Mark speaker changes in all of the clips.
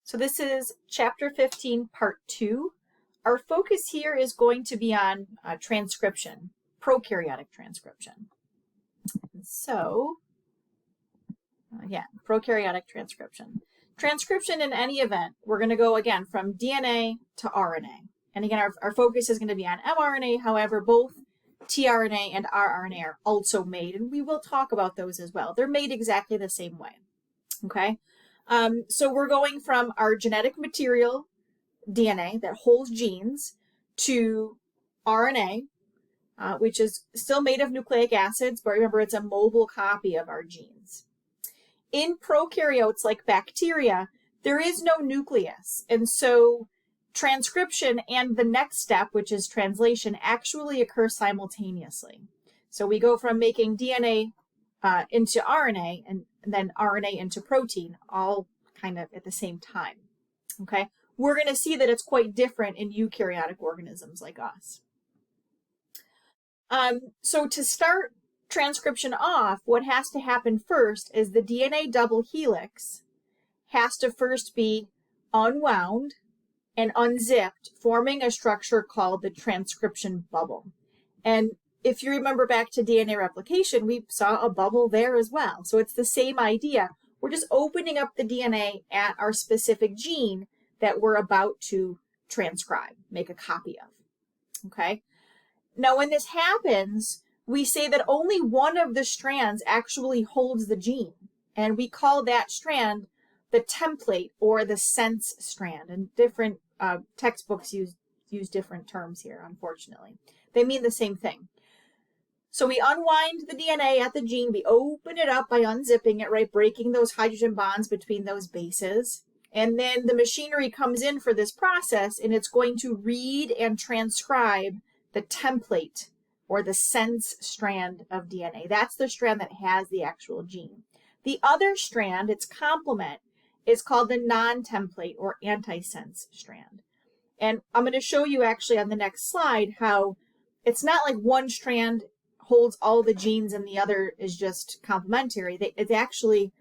Speaker 1: So this is Chapter 15, Part 2. Our focus here is going to be on transcription, prokaryotic transcription. So, prokaryotic transcription. Transcription in any event, we're going to go again from DNA to RNA. And again, our focus is going to be on mRNA. However, both tRNA and rRNA are also made, and we will talk about those as well. They're made exactly the same way. Okay? So we're going from our genetic material, DNA, that holds genes, to RNA, which is still made of nucleic acids, but remember it's a mobile copy of our genes. In prokaryotes like bacteria, there is no nucleus, and so transcription and the next step, which is translation, actually occur simultaneously. So we go from making DNA into RNA and then RNA into protein, all kind of at the same time. Okay, we're going to see that it's quite different in eukaryotic organisms like us. So to start transcription off, what has to happen first is the DNA double helix has to first be unwound and unzipped, forming a structure called the transcription bubble. And if you remember back to DNA replication, we saw a bubble there as well. So it's the same idea. We're just opening up the DNA at our specific gene that we're about to transcribe, make a copy of. Okay? Now, when this happens, we say that only one of the strands actually holds the gene. And we call that strand the template or the sense strand. And different textbooks use different terms here, unfortunately. They mean the same thing. So we unwind the DNA at the gene, we open it up by unzipping it, right, breaking those hydrogen bonds between those bases. And then the machinery comes in for this process, and it's going to read and transcribe the template or the sense strand of DNA. That's the strand that has the actual gene. The other strand, its complement, is called the non-template or antisense strand. And I'm going to show you actually on the next slide how it's not like one strand holds all the genes and the other is just complementary. It's actually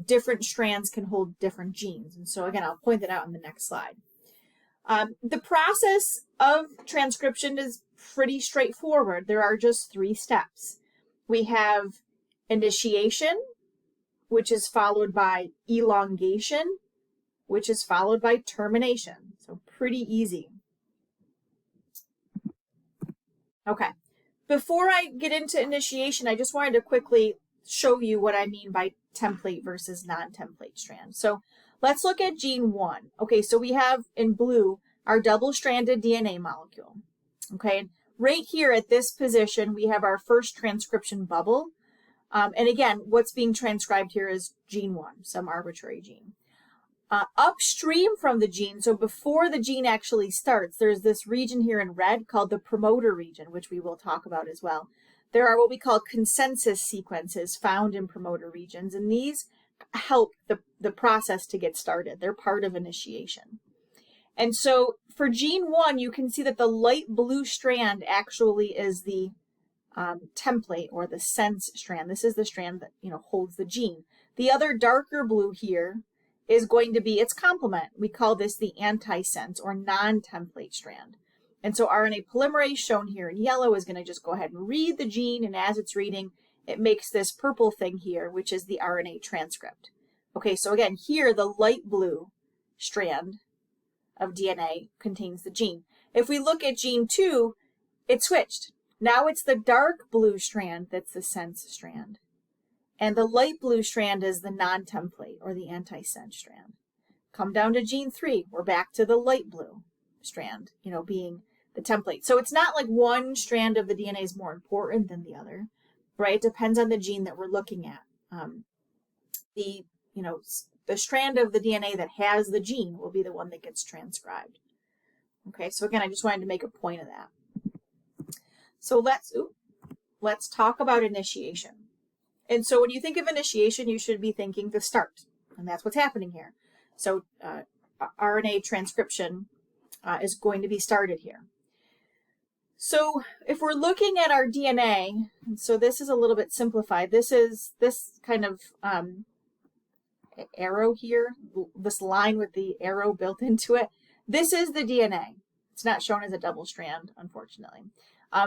Speaker 1: different strands can hold different genes. And so again, I'll point that out on the next slide. The process of transcription is pretty straightforward. There are just 3 steps. We have initiation, which is followed by elongation, which is followed by termination. So pretty easy. Okay. Before I get into initiation, I just wanted to quickly show you what I mean by template versus non-template strand. So let's look at gene 1. Okay, so we have in blue our double-stranded DNA molecule. Okay, right here at this position, we have our first transcription bubble. And again, what's being transcribed here is gene 1, some arbitrary gene. Upstream from the gene, so before the gene actually starts, there's this region here in red called the promoter region, which we will talk about as well. There are what we call consensus sequences found in promoter regions, and these help the process to get started. They're part of initiation. And so for gene 1, you can see that the light blue strand actually is the template or the sense strand. This is the strand that holds the gene. The other darker blue here is going to be its complement. We call this the antisense or non-template strand. And so RNA polymerase, shown here in yellow, is going to just go ahead and read the gene, and as it's reading, it makes this purple thing here, which is the RNA transcript. Okay, so again, here the light blue strand of DNA contains the gene. If we look at gene 2, it switched. Now it's the dark blue strand that's the sense strand. And the light blue strand is the non-template or the antisense strand. Come down to gene 3, we're back to the light blue strand, being the template. So it's not like one strand of the DNA is more important than the other, right? It depends on the gene that we're looking at. The strand of the DNA that has the gene will be the one that gets transcribed. Okay, so again, I just wanted to make a point of that. So let's talk about initiation. And so when you think of initiation, you should be thinking the start, and that's what's happening here. So RNA transcription is going to be started here. So if we're looking at our DNA, so this is a little bit simplified. This kind of arrow here, this line with the arrow built into it, this is the DNA. It's not shown as a double strand, unfortunately.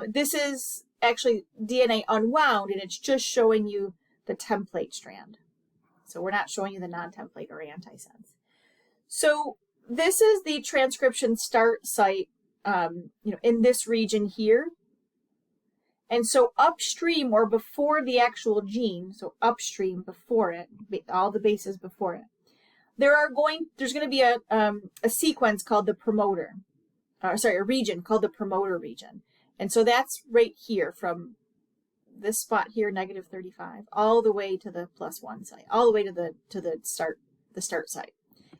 Speaker 1: This is actually DNA unwound, and it's just showing you the template strand. So we're not showing you the non-template or antisense. So this is the transcription start site, in this region here. And so upstream, or before the actual gene, so upstream before it, all the bases before it, there's going to be a sequence called the promoter, a region called the promoter region. And so that's right here from this spot here, -35, all the way to the +1 site, all the way to the start site.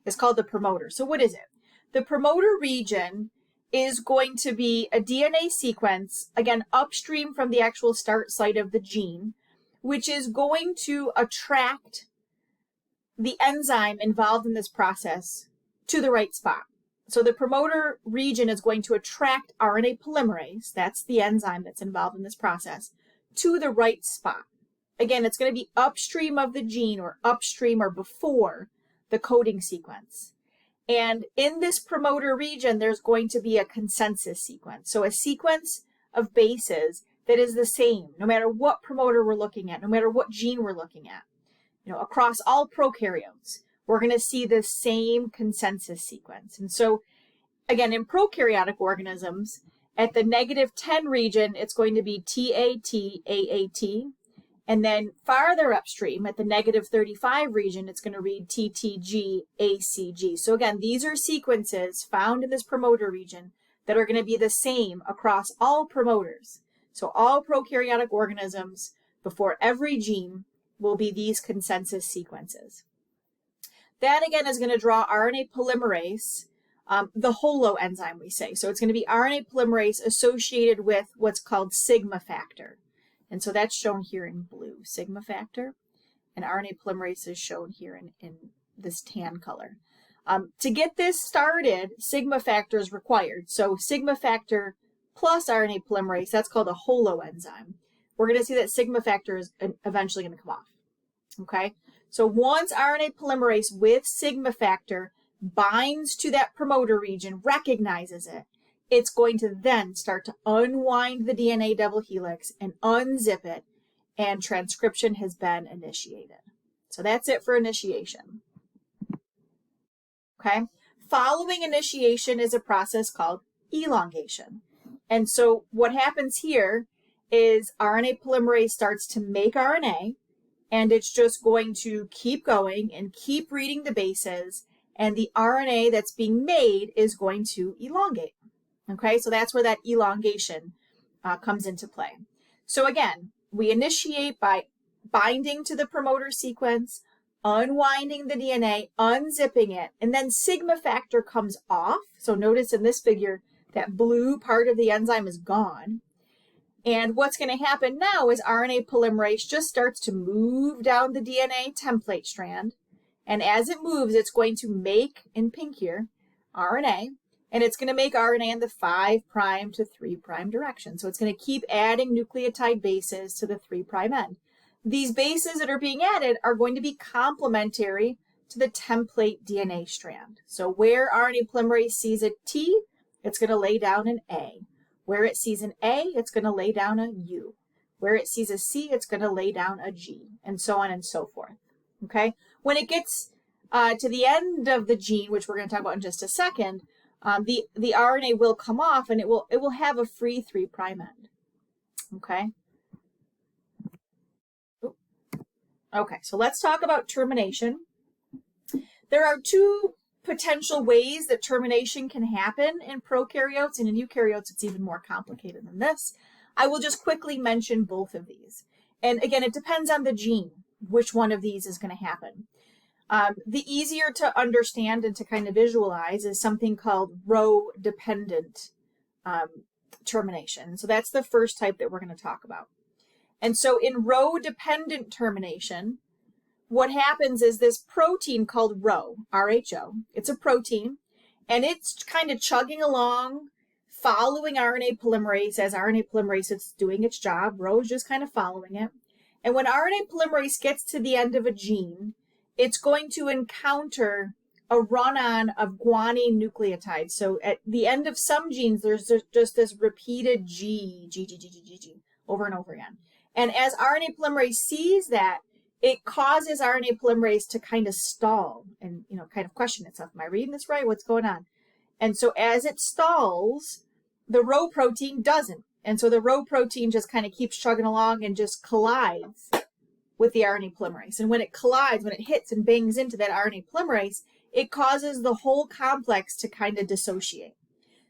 Speaker 1: It's called the promoter. So what is it? The promoter region is going to be a DNA sequence, again, upstream from the actual start site of the gene, which is going to attract the enzyme involved in this process to the right spot. So the promoter region is going to attract RNA polymerase, that's the enzyme that's involved in this process, to the right spot. Again, it's going to be upstream of the gene, or upstream or before the coding sequence. And in this promoter region, there's going to be a consensus sequence. So a sequence of bases that is the same, no matter what promoter we're looking at, no matter what gene we're looking at. Across all prokaryotes, we're going to see the same consensus sequence. And so, again, in prokaryotic organisms, at the -10 region, it's going to be TAT, AAT. And then farther upstream, at the -35 region, it's going to read TTG, ACG. So again, these are sequences found in this promoter region that are going to be the same across all promoters. So all prokaryotic organisms, before every gene, will be these consensus sequences. That, again, is going to draw RNA polymerase, the holo enzyme, we say. So it's going to be RNA polymerase associated with what's called sigma factor. And so that's shown here in blue, sigma factor. And RNA polymerase is shown here in this tan color. To get this started, sigma factor is required. So sigma factor plus RNA polymerase, that's called a holo enzyme. We're going to see that sigma factor is eventually going to come off. Okay? So once RNA polymerase with sigma factor binds to that promoter region, recognizes it, it's going to then start to unwind the DNA double helix and unzip it, and transcription has been initiated. So that's it for initiation. Okay? Following initiation is a process called elongation. And so what happens here is RNA polymerase starts to make RNA, and it's just going to keep going and keep reading the bases, and the RNA that's being made is going to elongate. Okay, so that's where that elongation comes into play. So again, we initiate by binding to the promoter sequence, unwinding the DNA, unzipping it, and then sigma factor comes off. So notice in this figure, that blue part of the enzyme is gone. And what's going to happen now is RNA polymerase just starts to move down the DNA template strand. And as it moves, it's going to make, in pink here, RNA. And it's going to make RNA in the 5' to 3' direction. So it's going to keep adding nucleotide bases to the 3' end. These bases that are being added are going to be complementary to the template DNA strand. So where RNA polymerase sees a T, it's going to lay down an A. Where it sees an A, it's going to lay down a U. Where it sees a C, it's going to lay down a G, and so on and so forth. Okay? When it gets to the end of the gene, which we're going to talk about in just a second, the RNA will come off, and it will have a free 3' end. Okay? Okay, so let's talk about termination. There are two potential ways that termination can happen in prokaryotes, and in eukaryotes it's even more complicated than this. I will just quickly mention both of these. And again, it depends on the gene, which one of these is going to happen. The easier to understand and to kind of visualize is something called row-dependent termination. So that's the first type that we're going to talk about. And so in row-dependent termination, what happens is this protein called Rho, RHO, it's a protein, and it's kind of chugging along, following RNA polymerase as RNA polymerase is doing its job. Rho is just kind of following it. And when RNA polymerase gets to the end of a gene, it's going to encounter a run-on of guanine nucleotides. So at the end of some genes, there's just this repeated G, over and over again. And as RNA polymerase sees that, it causes RNA polymerase to kind of stall and, kind of question itself. Am I reading this right? What's going on? And so as it stalls, the Rho protein doesn't. And so the Rho protein just kind of keeps chugging along and just collides with the RNA polymerase. And when it collides, when it hits and bangs into that RNA polymerase, it causes the whole complex to kind of dissociate.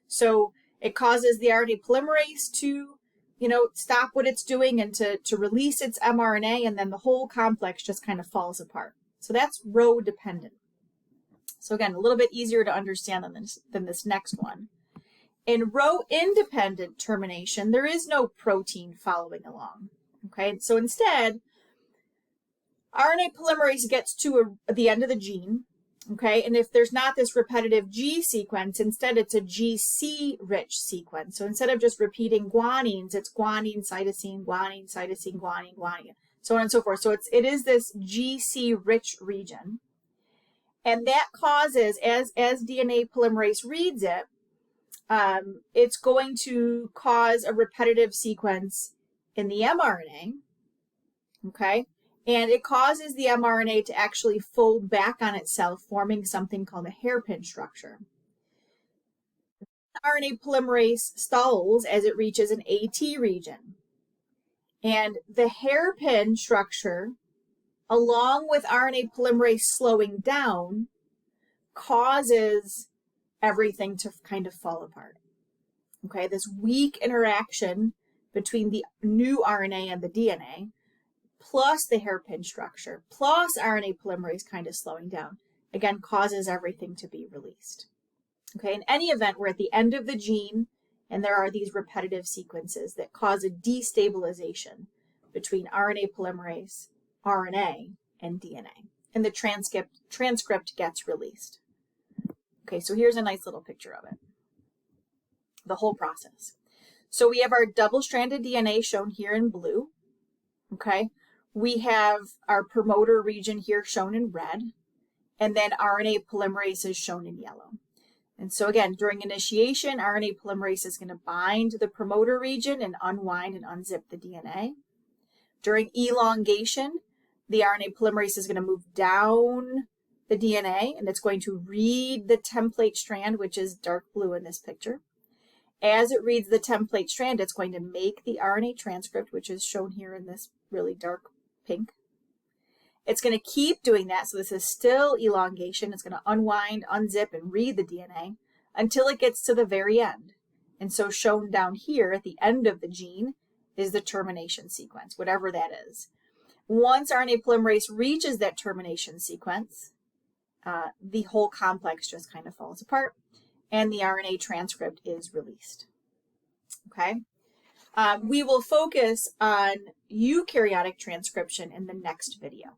Speaker 1: So it causes the RNA polymerase to, stop what it's doing and to release its mRNA, and then the whole complex just kind of falls apart. So that's Rho dependent. So again, a little bit easier to understand than this next one. In Rho independent termination, there is no protein following along. Okay, so instead, RNA polymerase gets to the end of the gene, okay, and if there's not this repetitive G sequence, instead it's a GC-rich sequence. So instead of just repeating guanines, it's guanine, cytosine, guanine, cytosine, guanine, guanine, so on and so forth. So it is this GC-rich region, and that causes, as DNA polymerase reads it, it's going to cause a repetitive sequence in the mRNA, okay? And it causes the mRNA to actually fold back on itself, forming something called a hairpin structure. RNA polymerase stalls as it reaches an AT region. And the hairpin structure, along with RNA polymerase slowing down, causes everything to kind of fall apart. Okay, this weak interaction between the new RNA and the DNA, plus the hairpin structure, plus RNA polymerase kind of slowing down, again, causes everything to be released. Okay, in any event, we're at the end of the gene, and there are these repetitive sequences that cause a destabilization between RNA polymerase, RNA, and DNA, and the transcript gets released. Okay, so here's a nice little picture of it, the whole process. So we have our double-stranded DNA shown here in blue, okay? We have our promoter region here shown in red, and then RNA polymerase is shown in yellow. And so again, during initiation, RNA polymerase is going to bind the promoter region and unwind and unzip the DNA. During elongation, the RNA polymerase is going to move down the DNA, and it's going to read the template strand, which is dark blue in this picture. As it reads the template strand, it's going to make the RNA transcript, which is shown here in this really dark pink. It's going to keep doing that, so this is still elongation. It's going to unwind, unzip, and read the DNA until it gets to the very end. And so shown down here at the end of the gene is the termination sequence, whatever that is. Once RNA polymerase reaches that termination sequence, the whole complex just kind of falls apart, and the RNA transcript is released. Okay? We will focus on eukaryotic transcription in the next video.